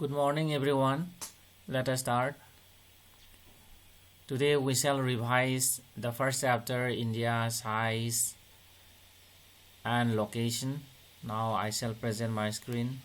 Good morning, everyone. Let us start. Today we shall revise the first chapter, India, size and location. Now I shall present my screen.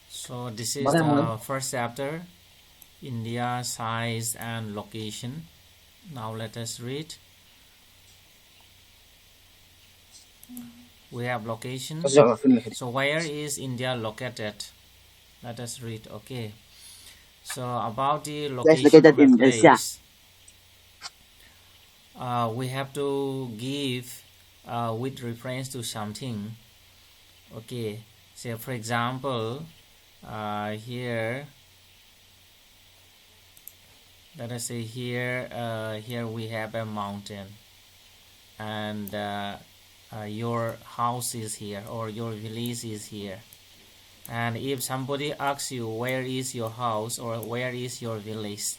So this is the first chapter, India, size and location. Now let us read. We have locations. So where is India located? Let us read. Okay. So about the location of a place, we have to give with reference to something. Okay. So for example, here, let us say here we have a mountain, and your house is here or your village is here. And if somebody asks you where is your house or where is your village,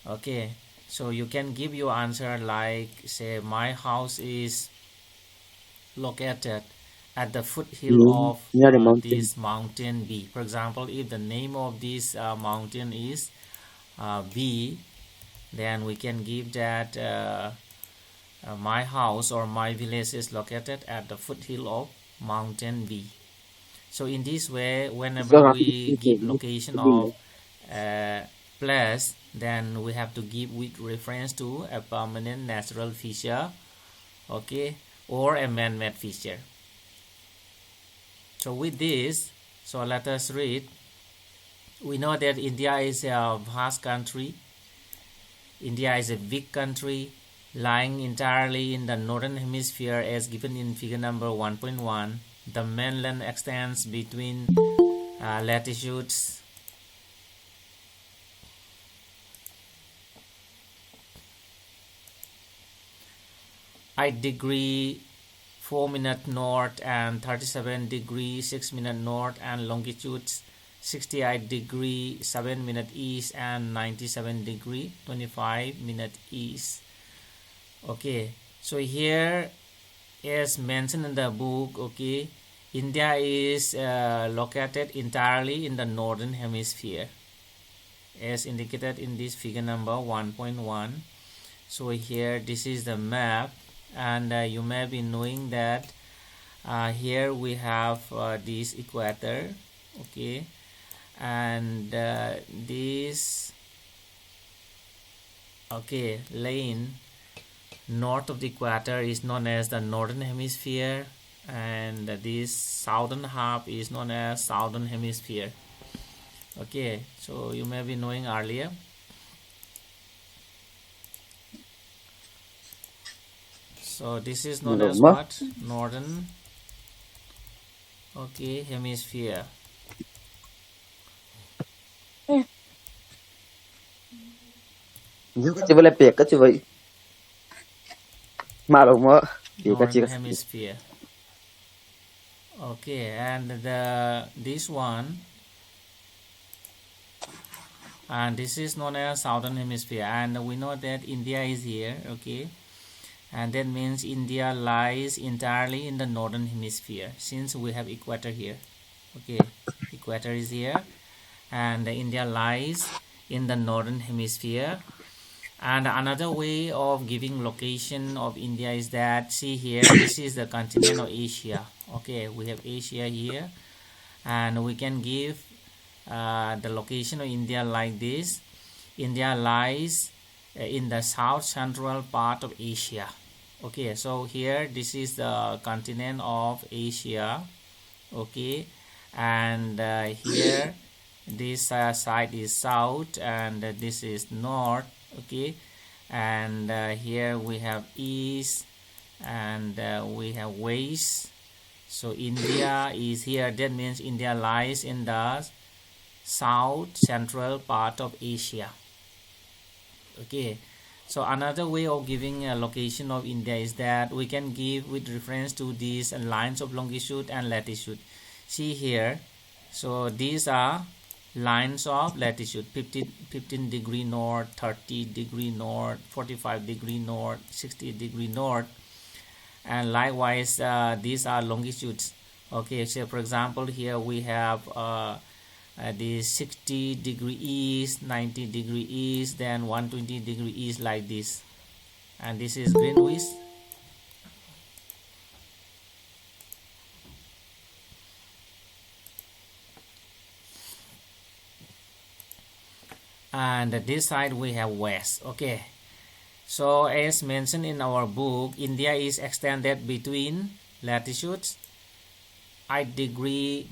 okay, so you can give your answer like, say, my house is located at the foothill of this mountain B. For example, if the name of this mountain is B, then we can give that my house or my village is located at the foothill of mountain B. So in this way, whenever we give location of place, then we have to give with reference to a permanent natural feature, okay, or a man-made feature. So with this, so let us read. We know that India is a vast country. India is a big country lying entirely in the northern hemisphere as given in figure number 1.1. The mainland extends between latitudes degree 4' north and 37 degree 6' north, and longitudes 68 degree 7' east and 97 degree 25' east. Okay, so here as mentioned in the book, okay, India is located entirely in the northern hemisphere as indicated in this figure number 1.1. So here this is the map, and you may be knowing that here we have this equator, okay, and this lane north of the equator is known as the northern hemisphere, and this southern half is known as southern hemisphere. Okay, so you may be knowing earlier. So this is known as what? Northern hemisphere. Northern hemisphere. Okay, and this one, and this is known as southern hemisphere, and we know that India is here, okay, and that means India lies entirely in the northern hemisphere since we have equator here. Okay, equator is here and India lies in the northern hemisphere. And another way of giving location of India is that, see here, this is the continent of Asia. Okay, we have Asia here, and we can give the location of India like this. India lies in the south central part of Asia. Okay, so here this is the continent of Asia. Okay, and here this side is south and this is north. Okay, and here we have east and we have west. So India is here. That means India lies in the south central part of Asia. Okay, So another way of giving a location of India is that we can give with reference to these lines of longitude and latitude. See here, so these are lines of latitude: 15 degree north, 30 degree north, 45 degree north, 60 degree north, and likewise these are longitudes. Okay, so for example here we have the 60 degree east, 90 degree east, then 120 degree east, like this. And this is Greenwich. And this side we have west. Okay, so as mentioned in our book, India is extended between latitudes 8 degree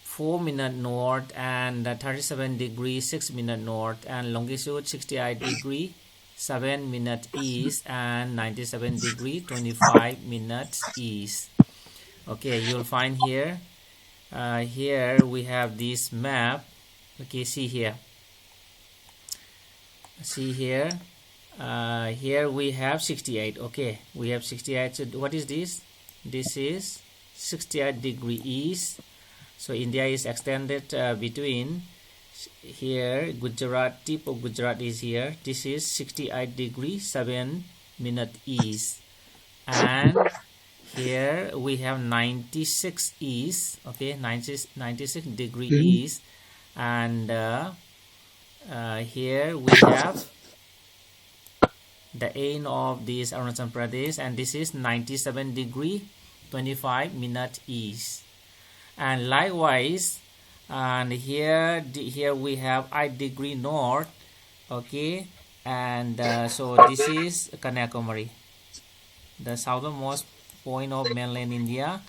4 minute north and 37 degree 6 minute north, and longitude 68 degree 7 minute east and 97 degree 25 minutes east. Okay, you'll find here here we have this map. Okay, see here, here we have 68. Okay, we have 68. So what is this? This is 68 degree east. So India is extended between here, Gujarat, tip of Gujarat is here. This is 68 degree 7 minute east, and here we have 96 east. Okay, 96 degree east, and here we have the end of this Arunachal Pradesh, and this is 97 degree 25 minute east. And likewise, and here we have 8 degree north. Okay, and so this is Kanyakumari, the southernmost point of mainland India,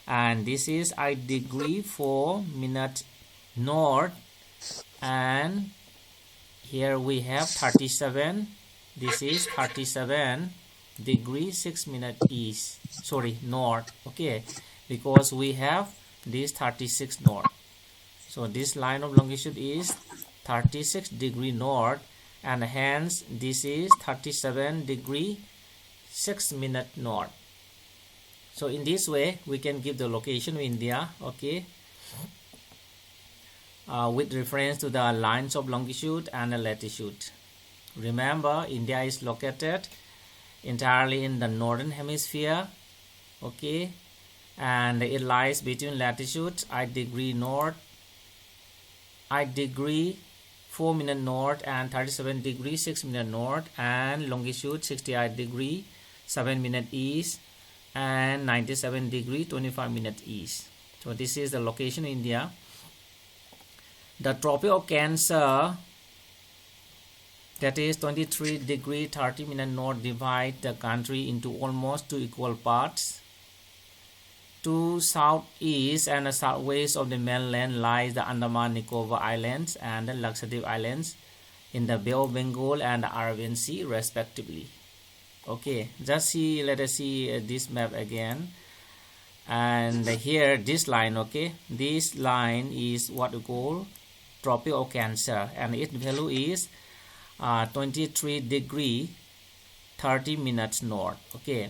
and this is 8 degree 4 minute north, and here we have 37. This is 37 degree 6 minute east, sorry, north. Okay, because we have this 36 north. So this line of longitude is 36 degree north, and hence this is 37 degree 6 minute north. So in this way we can give the location of India. Okay, with reference to the lines of longitude and the latitude. Remember, India is located entirely in the northern hemisphere. Okay, and it lies between latitude 8 degree north, 8 degree 4 minute north, and 37 degree 6 minute north, and longitude 68 degree 7 minute east and 97 degree 25 minute east. So this is the location of India. The Tropic of Cancer, that is 23 degree 30 minute north, divide the country into almost 2 equal parts. To southeast and southwest of the mainland lies the Andaman Nicobar Islands and the Lakshadweep Islands in the Bay of Bengal and the Arabian Sea respectively. Okay, just see, let us see this map again. And here this line, okay, this line is what we call Tropic of Cancer, and its value is 23 degree 30 minutes north. Okay,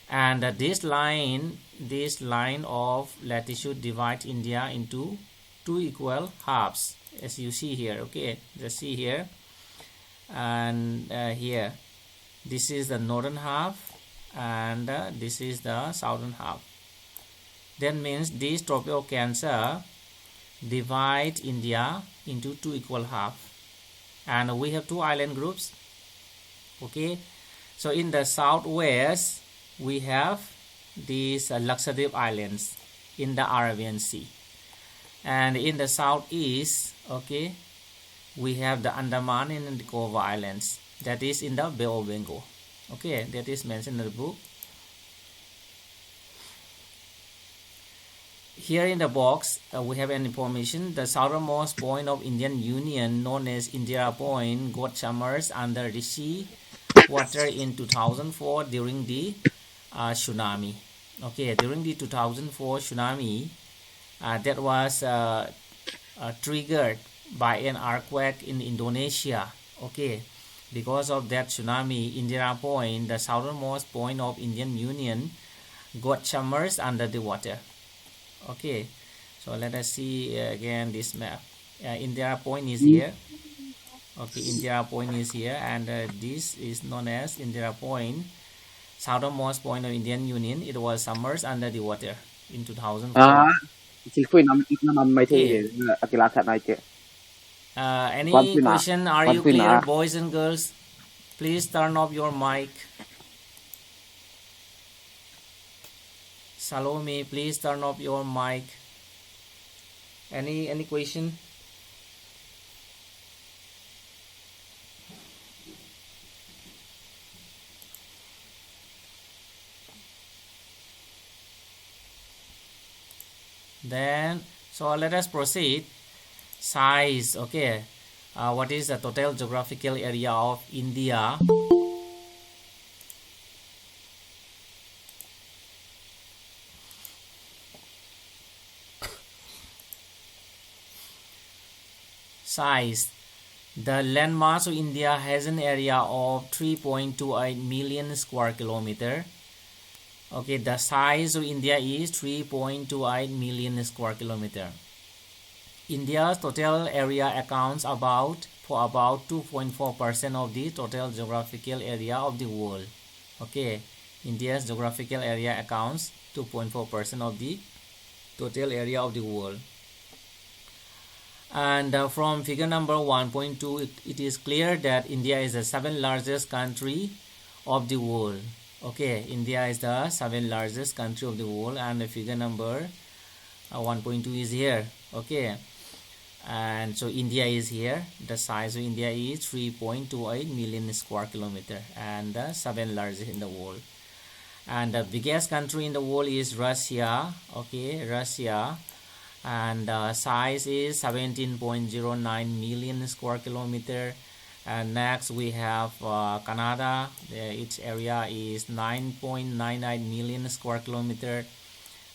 and this line of latitude divides India into 2 equal halves, as you see here. Okay, just see here, and here this is the northern half, and this is the southern half. That means this Tropic of Cancer divide India into 2 equal halves, and we have 2 island groups. Okay, so in the southwest we have these Lakshadweep Islands in the Arabian Sea, and in the southeast, okay, we have the Andaman and Nicobar Islands, that is in the Bay of Bengal. Okay, that is mentioned in the book. Here in the box we have an information. The southernmost point of Indian Union, known as Indira Point, got submerged under the sea water in 2004 during the tsunami. Okay, during the 2004 tsunami that was triggered by an earthquake in Indonesia. Okay, Because of that tsunami, Indira Point, the southernmost point of Indian Union, got submerged under the water. Okay, so let us see again this map. Indira Point is here. Okay, Indira Point is here, and this is known as Indira Point, southernmost point of Indian Union. It was submerged under the water in 2004. Okay. Any question? Are you clear, boys and girls? Please turn off your mic. Salome, please turn off your mic. Any question? Then, so let us proceed. Size, okay. What is the total geographical area of India? Size. The landmass of India has an area of 3.28 million square kilometer. Okay, the size of India is 3.28 million square kilometer. India's total area accounts for about 2.4% of the total geographical area of the world. Okay, India's geographical area accounts 2.4% of the total area of the world. And from figure number 1.2, it is clear that India is the 7th largest country of the world. Okay, India is the 7th largest country of the world, and the figure number 1.2 is here. Okay, and so India is here. The size of India is 3.28 million square kilometer, and the 7th largest in the world. And the biggest country in the world is Russia. Okay, Russia, and size is 17.09 million square kilometer. And next we have Canada. Its area is 9.99 million square kilometer.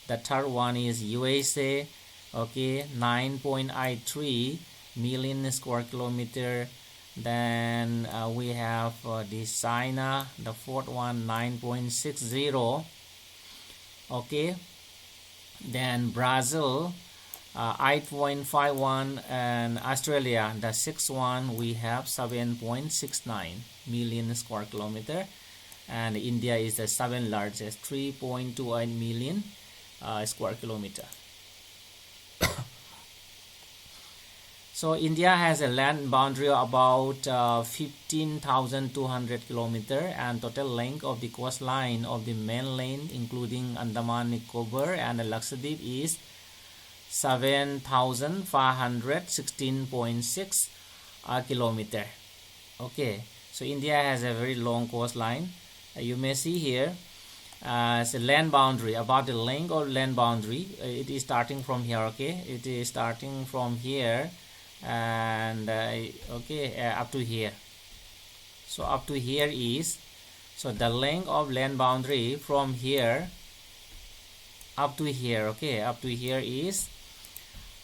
The third one is USA. Okay, 9.83 million square kilometer. Then we have this China, the fourth one, 9.60. Okay, then Brazil, 8.51, and Australia, the sixth one, we have 7.69 million square kilometer, and India is the 7th largest, 3.28 million square kilometer. So India has a land boundary of about 15,200 kilometer, and total length of the coastline of the mainland, including Andaman Nicobar and Lakshadweep, is 7,516.6 kilometer. Okay, so India has a very long coastline. You may see here as a land boundary, about the length of land boundary. It is starting from here. Okay, it is starting from here, and up to here. So up to here is, so the length of land boundary from here up to here. Okay, up to here is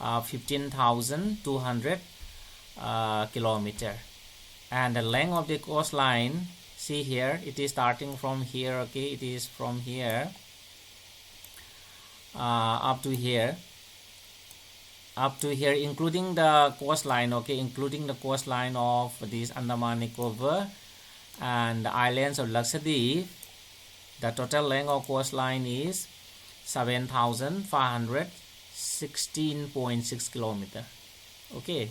15,200 kilometer, and the length of the coastline, see here, it is starting from here. Okay, it is from here up to here, including the coastline. Okay, including the coastline of this Andaman Nicobar and the islands of Lakshadweep. The total length of coastline is 7,516.6 kilometer. Okay,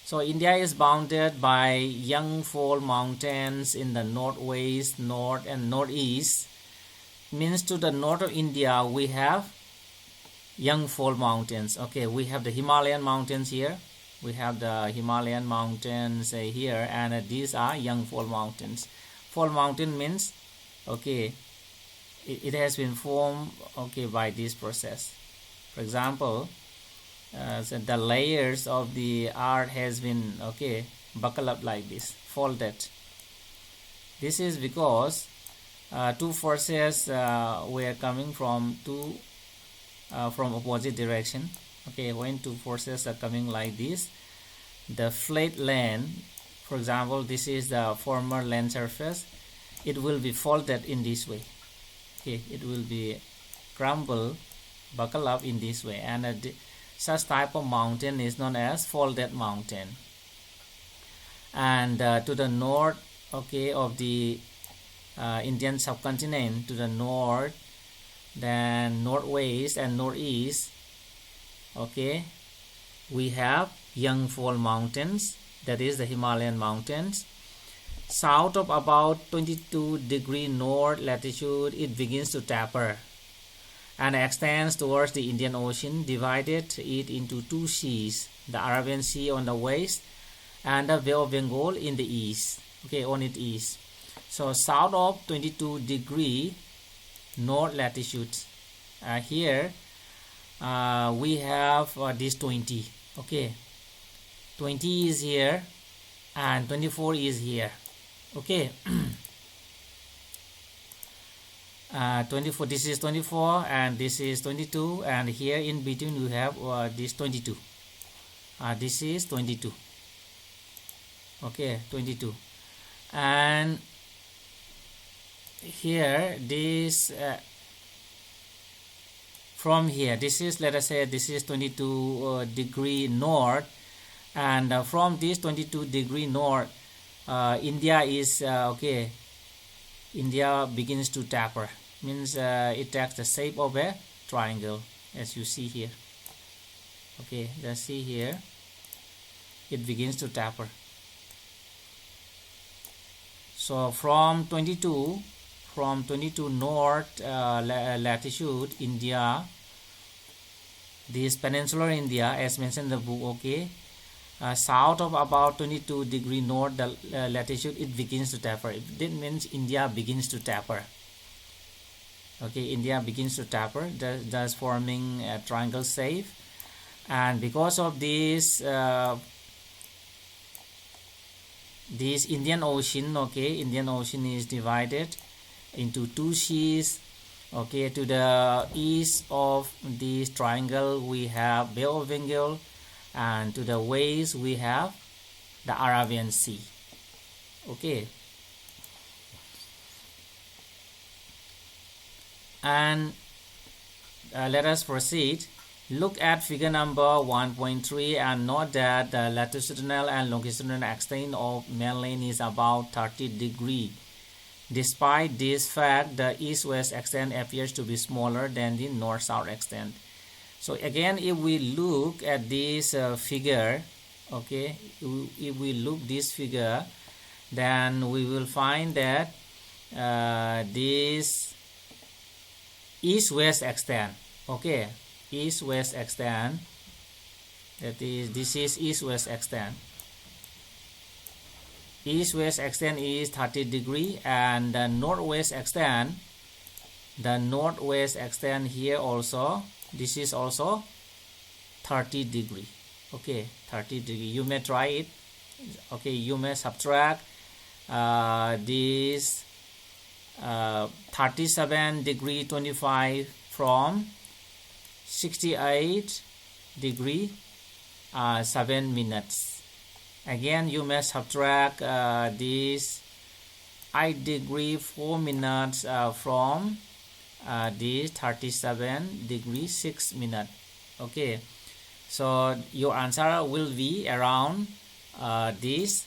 so India is bounded by Yangfall Mountains in the northwest, north, and northeast. Means to the north of India we have Yangfall Mountains. Okay, we have the Himalayan Mountains here. We have the Himalayan Mountains here, and these are Yangfall Mountains. Fall mountain means, okay, it has been formed, okay, by this process. For example, so the layers of the earth has been, okay, buckled up like this, folded. This is because two forces were coming from opposite direction. Okay, when two forces are coming like this, the flat land for example, this is the former land surface, it will be folded in this way. Okay, it will be crumble, buckle up in this way, and such type of mountain is known as folded mountain. And to the north, okay, of the Indian subcontinent, to the north, then northwest and northeast, okay, we have young fall mountains, that is the Himalayan mountains. South of about 22° north latitude, it begins to taper and extends towards the Indian Ocean, divided it into two seas, the Arabian Sea on the west and the Bay of Bengal in the east, okay, on its east. So south of 22° north latitude, here we have this 20, okay, 20 is here and 24 is here, okay. 24, this is 24 and this is 22, and here in between you have this 22, this is 22, okay, 22, and here this from here, this is, let us say this is 22° north, and from this 22° north, India is okay, India begins to taper, means it takes the shape of a triangle, as you see here, okay, just see here, it begins to taper. So from 22 north latitude, India, this peninsular India, as mentioned in the book, okay, south of about 22° north latitude, it begins to taper. That means India begins to taper. Okay, India begins to taper, thus forming a triangle shape. And because of this Indian Ocean, okay, Indian Ocean is divided into two seas. Okay, to the east of this triangle we have Bay of Bengal, and to the west we have the Arabian Sea, okay. And let us proceed. Look at figure number 1.3 and note that the latitudinal and longitudinal extent of mainland is about 30°. Despite this fact, the east-west extent appears to be smaller than the north-south extent. So again, if we look at this figure, okay, if we look this figure, then we will find that this east-west extent, okay, east-west extent, that is, this is east-west extent. East-west extent is 30°, and the northwest extent here also, this is also 30°, okay, 30°. You may try it, okay, you may subtract this 37°25 from 68° 7 minutes. Again, you may subtract this 8° 4 minutes from this 37° 6 minutes. Okay, so your answer will be around this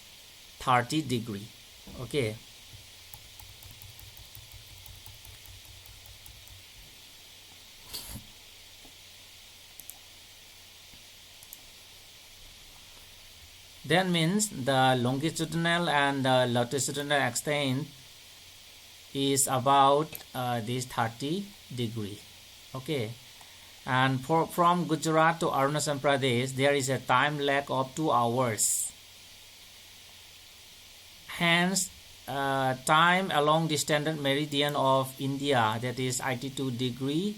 30°. Okay. That means the longitudinal and the latitudinal extent is about this 30°. Okay, and from Gujarat to Arunachal Pradesh, there is a time lag of 2 hours. Hence, time along the standard meridian of India, that is 82°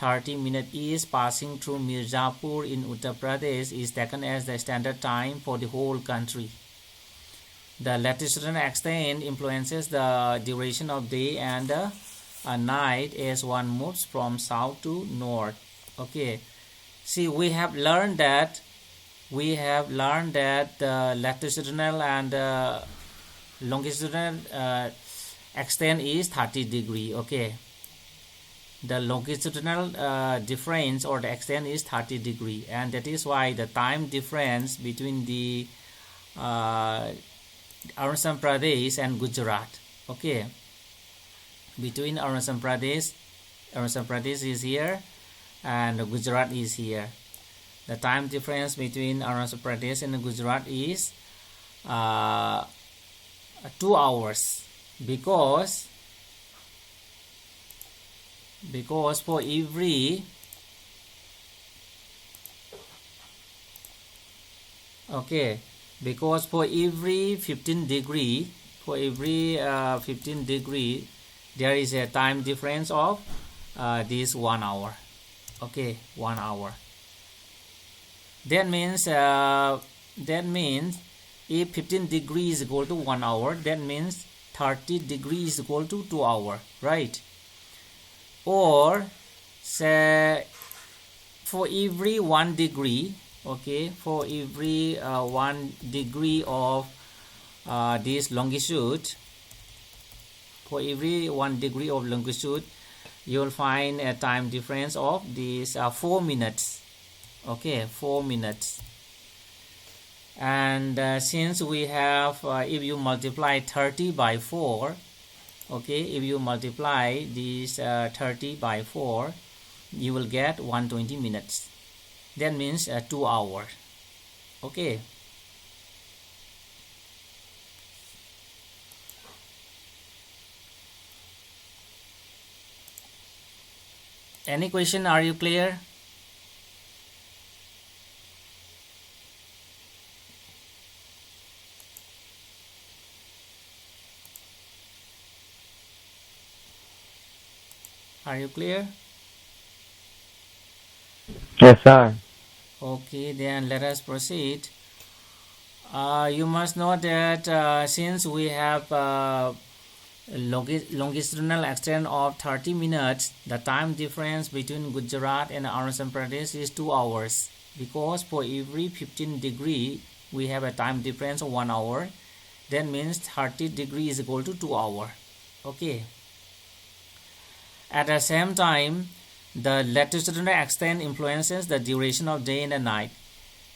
30 minutes east, passing through Mirzapur in Uttar Pradesh, is taken as the standard time for the whole country. The latitudinal extent influences the duration of day and night as one moves from south to north. Okay, see, we have learned that we have learned that the latitudinal and longitudinal extent is 30 degree. Okay, the longitudinal difference or the extent is 30 degree, and that is why the time difference between the Arunachal Pradesh and Gujarat, okay, between Arunachal Pradesh is here and Gujarat is here. The time difference between Arunachal Pradesh and Gujarat is 2 hours, because for every because for every 15 degree there is a time difference of this 1 hour. Okay, 1 hour. That means if 15 degrees is equal to 1 hour, that means 30 degrees is equal to 2 hours, right? Or say for every 1 degree, okay, for every 1 degree of this longitude, for every 1 degree of longitude, you will find a time difference of this 4 minutes. Okay, 4 minutes. And since we have if you multiply 30 by 4, okay, if you multiply this 30 by 4, you will get 120 minutes. That means 2 hours. Okay, any question? Are you clear? Are you clear? Yes, sir. Okay, then let us proceed. You must know that since we have longitudinal extent of 30 minutes, the time difference between Gujarat and Arunachal Pradesh is 2 hours, because for every 15 degree we have a time difference of 1 hour. That means 30 degrees is equal to 2 hours. Okay. At the same time, the latitudinal extent influences the duration of day and the night.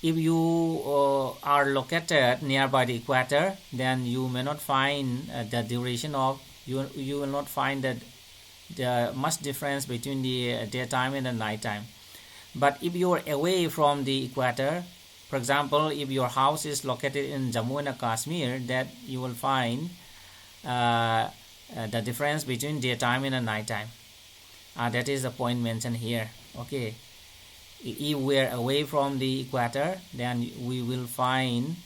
If you are located nearby the equator, then you may not find the duration of you will not find that the much difference between the daytime and the nighttime. But if you are away from the equator, for example, if your house is located in Jammu and Kashmir, that you will find the difference between daytime and the nighttime. That is the point mentioned here. Okay, if we are away from the equator, then we will find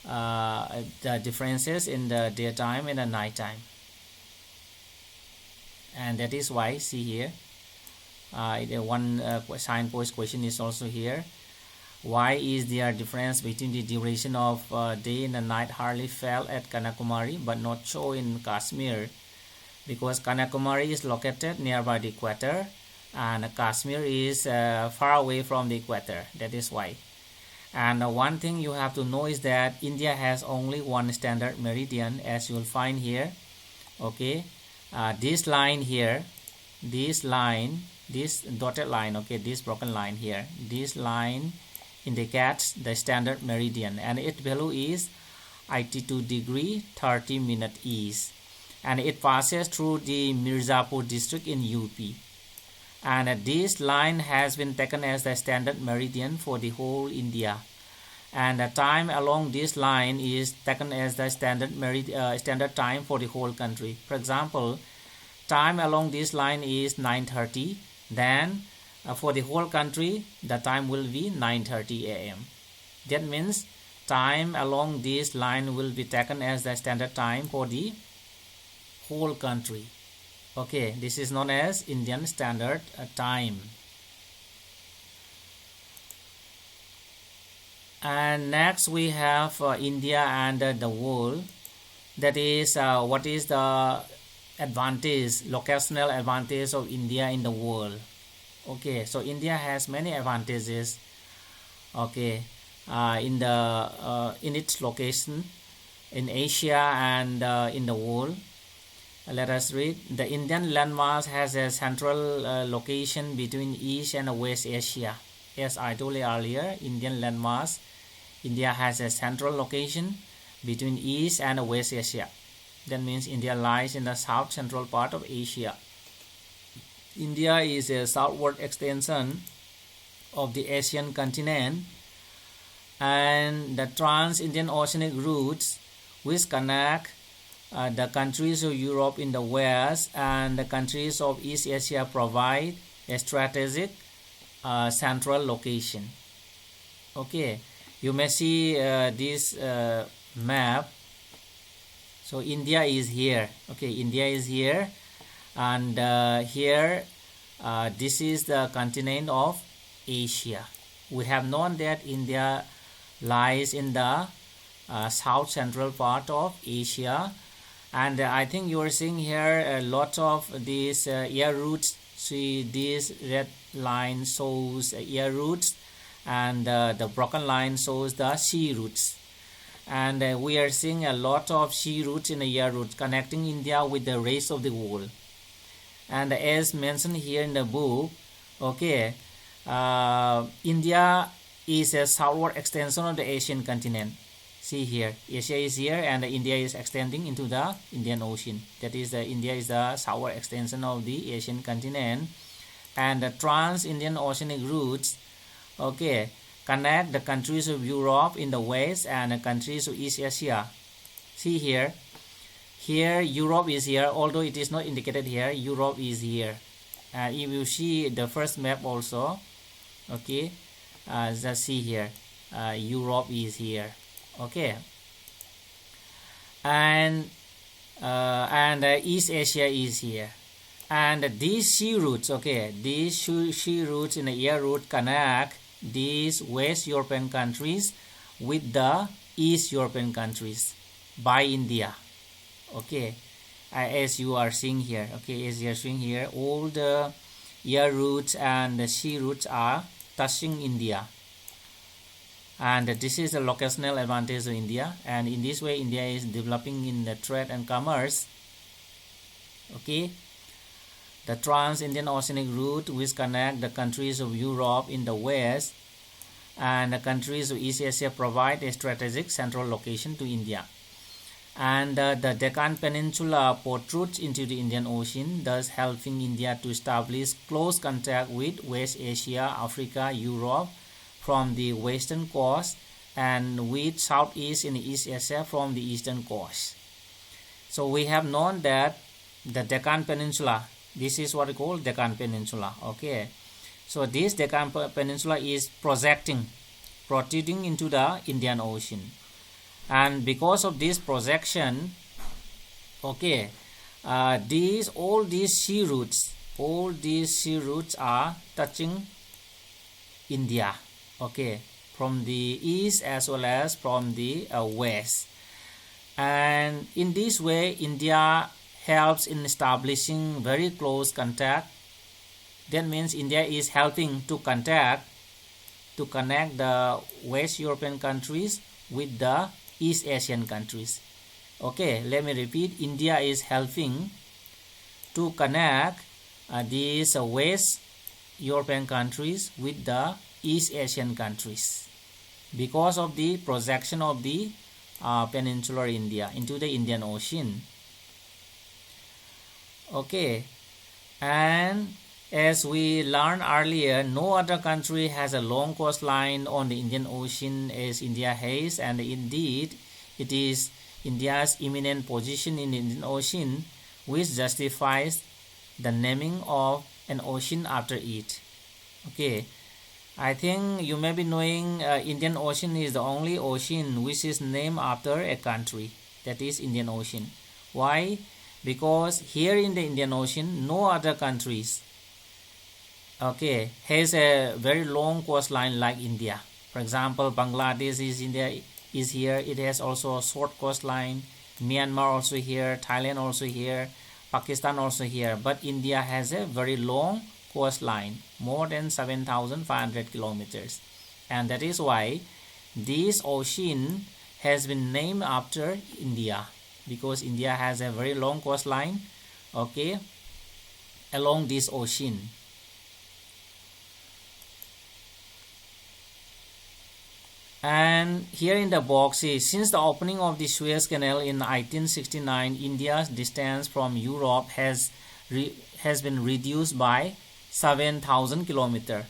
the differences in the daytime and the nighttime. And that is why, see here, one sign post question is also here. Why is there a difference between the duration of day and the night hardly felt at Kanyakumari but not so in Kashmir? Because Kanyakumari is located nearby the equator and Kashmir is far away from the equator. That is why. And one thing you have to know is that India has only one standard meridian, as you will find here. Okay, this line here, this dotted line, okay, this broken line here, this line indicates the standard meridian, and its value is 82 degree 30 minute east, and it passes through the Mirzapur district in UP. And this line has been taken as the standard meridian for the whole India, and the time along this line is taken as the standard time for the whole country. For example, time along this line is 9:30, then for the whole country the time will be 9:30 a.m. That means time along this line will be taken as the standard time for the whole country. Okay, this is known as Indian Standard Time. And next we have India and the world. That is what is the advantage, locational advantage of India in the world. Okay, so India has many advantages. Okay, in its location in Asia and in the world. Let us read. The Indian landmass has a central location between East and West Asia. As I told you earlier, Indian landmass, India has a central location between East and West Asia. That means India lies in the south central part of Asia. India is a southward extension of the Asian continent, and the trans-Indian oceanic routes which connect the countries of Europe in the west and the countries of East Asia provide a strategic central location. Okay, you may see this map. So India is here. Okay, India is here, and here this is the continent of Asia. We have known that India lies in the south central part of Asia, and I think you are seeing here a lot of these air routes. See, this red line shows air routes, and the broken line shows the sea routes. And we are seeing a lot of sea routes and air routes connecting India with the rest of the world. And as mentioned here in the book, okay, India is a southward extension of the Asian continent. See here, Asia is here and India is extending into the Indian Ocean. That is, India is the southward extension of the Asian continent, and the trans-Indian oceanic routes, okay, connect the countries of Europe in the west and the countries of East Asia. See here, Europe is here, although it is not indicated here. Europe is here. If you see the first map also, okay, just see here, Europe is here. Okay, and East Asia is here, and these sea routes, okay, these sea routes in the air route connect these West European countries with the East European countries by India. Okay, as you are seeing here, okay, as you are seeing here, all the air routes and the sea routes are touching India. And this is the locational advantage of India, and in this way India is developing in the trade and commerce. Okay, the trans-Indian oceanic route which connect the countries of Europe in the west and the countries of East Asia provide a strategic central location to India. And the Deccan Peninsula protrudes into the Indian Ocean, thus helping India to establish close contact with West Asia, Africa, Europe from the western coast, and with Southeast and East Asia from the eastern coast. So we have known that the Deccan Peninsula, this is what we call Deccan Peninsula. Okay, so this Deccan Peninsula is protruding into the Indian Ocean, and because of this projection, okay, all these sea routes are touching India. Okay, from the east as well as from the west, and in this way India helps in establishing very close contact. That means India is helping to connect the West European countries with the East Asian countries. Okay, let me repeat, India is helping to connect these West European countries with the East Asian countries because of the projection of the peninsular India into the Indian Ocean. Okay, and as we learned earlier, no other country has a long coastline on the Indian Ocean as India has, and indeed it is India's eminent position in the Indian Ocean which justifies the naming of an ocean after it. Okay, I think you may be knowing Indian Ocean is the only ocean which is named after a country, that is Indian Ocean. Why? Because here in the Indian Ocean, no other countries, okay, has a very long coastline like India. For example, Bangladesh is here. It has also a short coastline. Myanmar also here. Thailand also here. Pakistan also here. But India has a very long coastline, more than 7,500 kilometers, and that is why this ocean has been named after India, because India has a very long coastline, okay, along this ocean. And here in the box is, since the opening of the Suez Canal in 1869, India's distance from Europe has been reduced by 7,000 kilometers.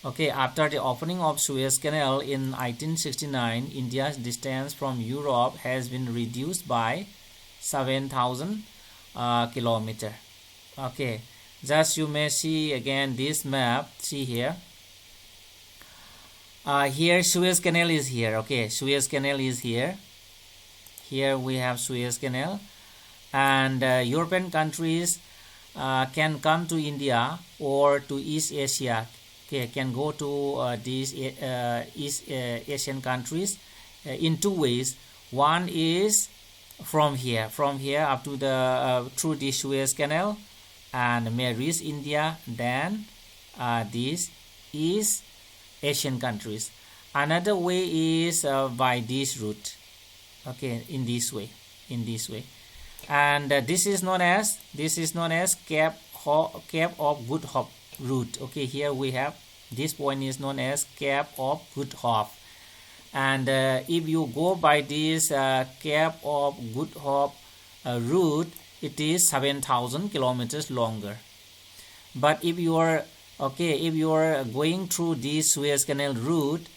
Okay, after the opening of Suez Canal in 1869, India's distance from Europe has been reduced by 7,000 kilometers. Okay, just you may see again this map. See here. Here Suez Canal is here. Okay, Suez Canal is here. Here we have Suez Canal, and European countries can come to India or to East Asia. Okay, can go to these East Asian countries in two ways. One is from here up to the through the Suez Canal, and may reach India. Then these East Asian countries. Another way is by this route. Okay, in this way, and this is known as Cape of Good Hope route. Okay, here we have this point is known as Cape of Good Hope, and if you go by this Cape of Good Hope route, it is 7,000 kilometers longer. But if you are going through this Suez Canal route,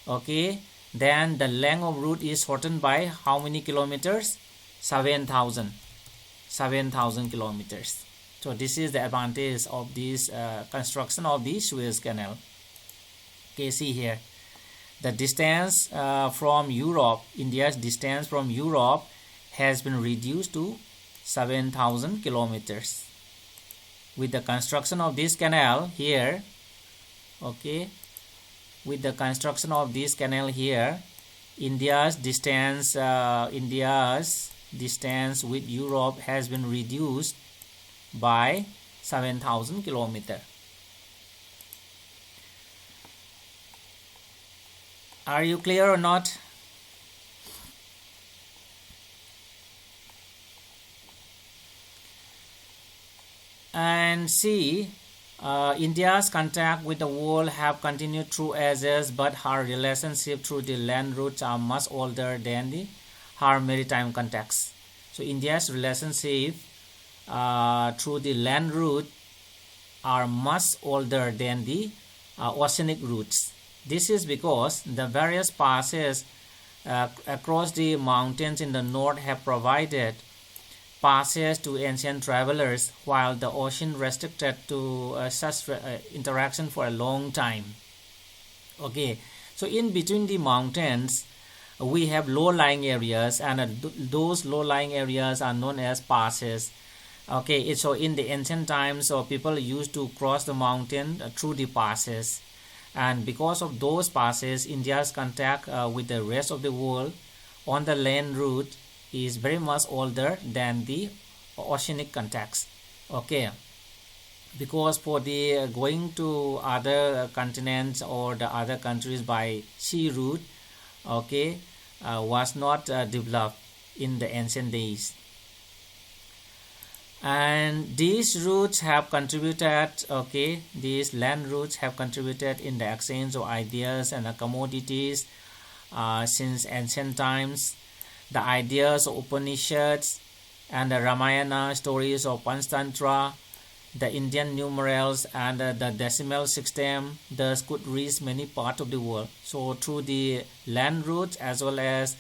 okay, then the length of route is shortened by how many kilometers? 7,000 kilometers. So this is the advantage of this construction of the Suez Canal. Okay, see here, the distance from Europe, India's distance from Europe has been reduced to 7,000 kilometers. With the construction of this canal here, okay, with the construction of this canal here, India's distance with Europe has been reduced by 7,000 kilometers. Are you clear or not? And see, India's contact with the world have continued through ages, but her relationship through the land routes are much older than her maritime contacts. So India's relationship through the land route are much older than the oceanic routes. This is because the various passes across the mountains in the north have provided passes to ancient travelers, while the ocean restricted to such interaction for a long time. Okay, so in between the mountains we have low-lying areas, and those low-lying areas are known as passes. Okay, so in the ancient times, so people used to cross the mountain through the passes, and because of those passes, India's contact with the rest of the world on the land route is very much older than the oceanic contacts. Okay, because for the going to other continents or the other countries by sea route, okay, was not developed in the ancient days. And these routes have contributed, okay, these land routes have contributed in the exchange of ideas and commodities since ancient times. The ideas of Upanishads and the Ramayana, stories of Panchtantra, the Indian numerals, and the decimal system thus could reach many parts of the world. So through the land routes as well as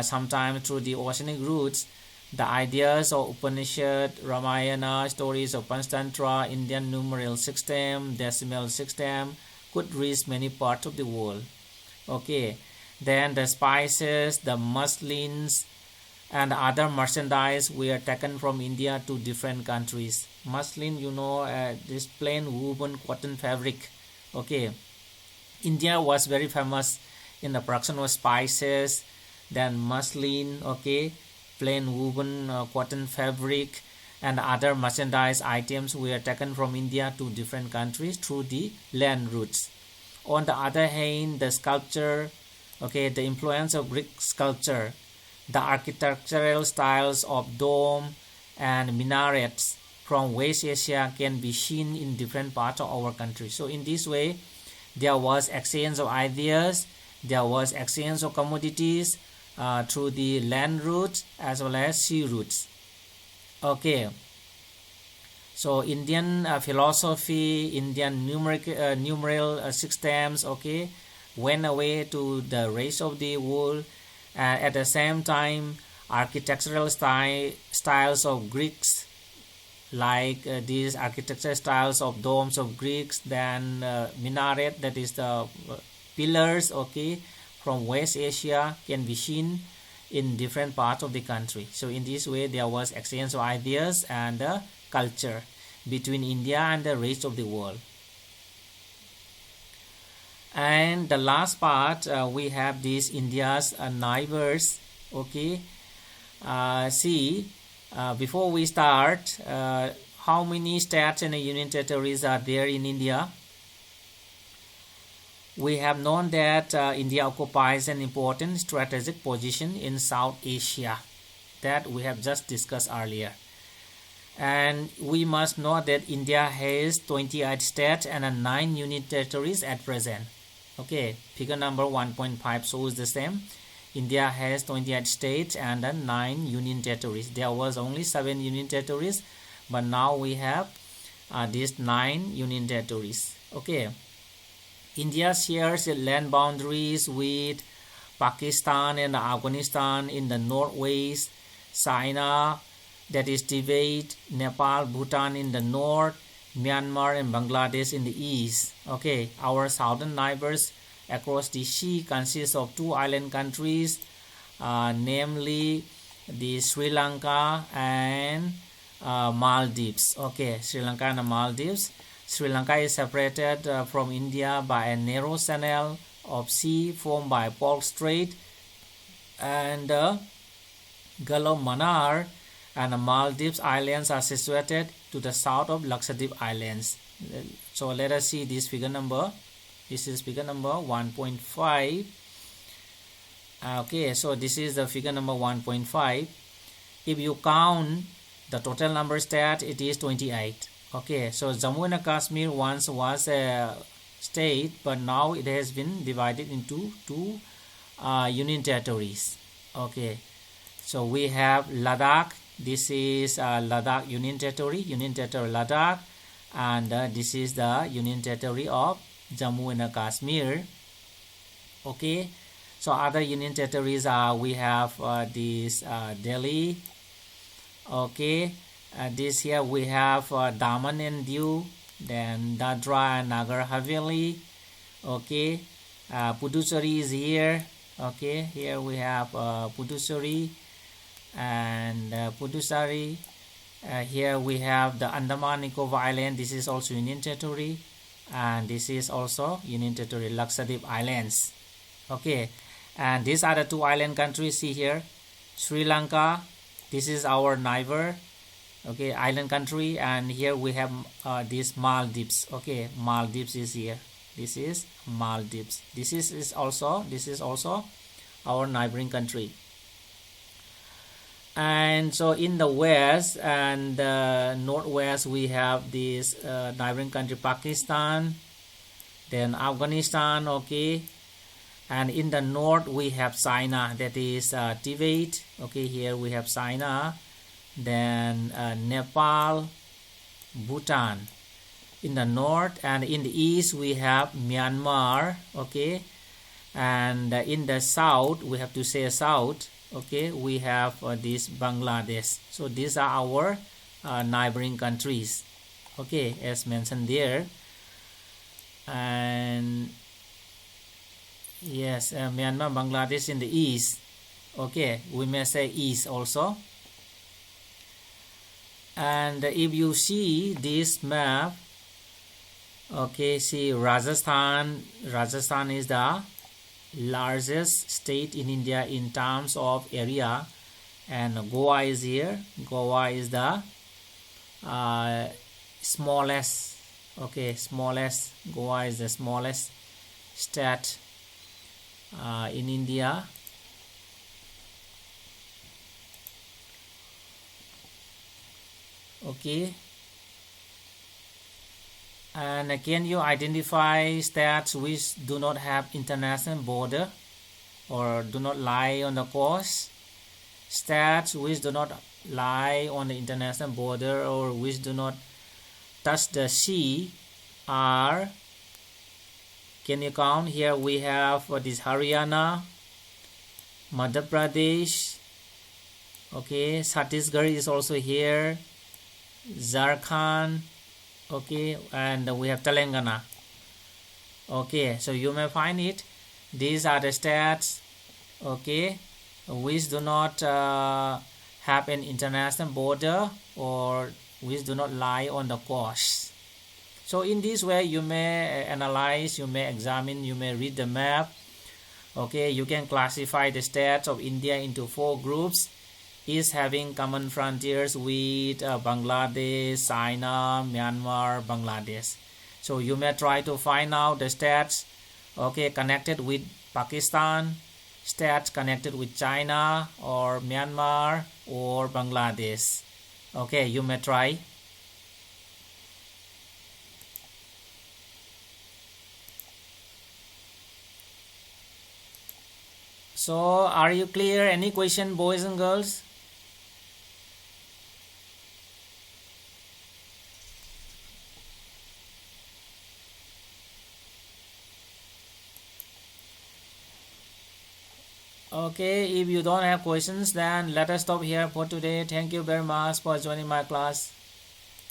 sometimes through the oceanic routes, the ideas of Upanishad, Ramayana, stories of Panchtantra, Indian numeral system, decimal system could reach many parts of the world. Okay, then the spices, the muslins, and other merchandise were taken from India to different countries. Muslin, you know, this plain woven cotton fabric. Okay, India was very famous in the production of spices, then muslin, okay, plain woven cotton fabric, and other merchandise items were taken from India to different countries through the land routes. On the other hand, the sculpture, Okay, the influence of Greek sculpture, the architectural styles of dome and minarets from West Asia can be seen in different parts of our country. So in this way, there was exchange of ideas, there was exchange of commodities through the land routes as well as sea routes. Okay, so Indian philosophy, Indian numeral systems, okay, went away to the rest of the world. At the same time, architectural styles of Greeks, like these architectural styles of domes of Greeks, then minaret, that is the pillars, okay, from West Asia can be seen in different parts of the country. So in this way, there was exchange of ideas and culture between India and the rest of the world. And the last part, we have these India's neighbors. Okay, see, before we start, how many states and union territories are there in India? We have known that India occupies an important strategic position in South Asia, that we have just discussed earlier. And we must know that India has 28 states and 9 union territories at present. Okay, figure number 1.5 shows the same. India has 28 states and 9 union territories. There was only 7 union territories, but now we have these 9 union territories. Okay, India shares land boundaries with Pakistan and Afghanistan in the northwest, China, that is Tibet, Nepal, Bhutan in the north, Myanmar and Bangladesh in the east. Okay, our southern neighbors across the sea consist of 2 island countries, namely the Sri Lanka and Maldives. Okay, Sri Lanka and Maldives. Sri Lanka is separated from India by a narrow channel of sea formed by Palk Strait and Gulf of Mannar, and the Maldives Islands are situated to the south of Lakshadweep Islands. So let us see this figure number. This is figure number 1.5. Okay, so this is the figure number 1.5. If you count the total number of states, it is 28. Okay, so Jammu and Kashmir once was a state, but now it has been divided into 2 union territories. Okay, so we have Ladakh. This is Ladakh Union Territory Ladakh, and this is the Union Territory of Jammu and Kashmir. Okay, so other Union Territories we have this Delhi. Okay, this here we have Daman and Diu, then Dadra and Nagar Haveli. Okay, Puducherry is here. Okay, here we have Puducherry and Puducherry. Here we have the Andaman Nicobar Island. This is also Union Territory, and this is also Union Territory, Lakshadweep Islands. Okay, and these are the 2 island countries. See here, Sri Lanka. This is our neighbor. Okay, island country, and here we have this Maldives. Okay, Maldives is here. This is Maldives. This is also our neighboring country. And so in the west and the northwest, we have this neighboring country Pakistan, then Afghanistan. Okay, and in the north we have China, that is Tibet. Okay, here we have China, then Nepal, Bhutan in the north, and in the east we have Myanmar. Okay, and in the south, we have to say south. Okay, we have this Bangladesh. So these are our neighboring countries. Okay, as mentioned there. And yes, Myanmar, Bangladesh in the east. Okay, we may say east also. And if you see this map, okay, see Rajasthan is the largest state in India in terms of area, and Goa is here. Goa is the smallest. Okay, smallest. Goa is the smallest state. in India. Okay, and can you identify states which do not have international border or do not lie on the coast? States which do not lie on the international border or which do not touch the sea are, can you count? Here we have this Haryana, Madhya Pradesh, okay, Chhattisgarh is also here, Jharkhand, okay, and we have Telangana. Okay, so you may find it. These are the states, okay, which do not have an international border or which do not lie on the coast. So in this way you may analyze, you may examine, you may read the map. Okay, you can classify the states of India into 4 groups, each having common frontiers with Bangladesh, China, Myanmar, Bangladesh. So you may try to find out the states, okay, connected with Pakistan, states connected with China or Myanmar or Bangladesh. Okay, you may try. So are you clear? Any question, boys and girls? Okay, if you don't have questions, then let us stop here for today. Thank you very much for joining my class.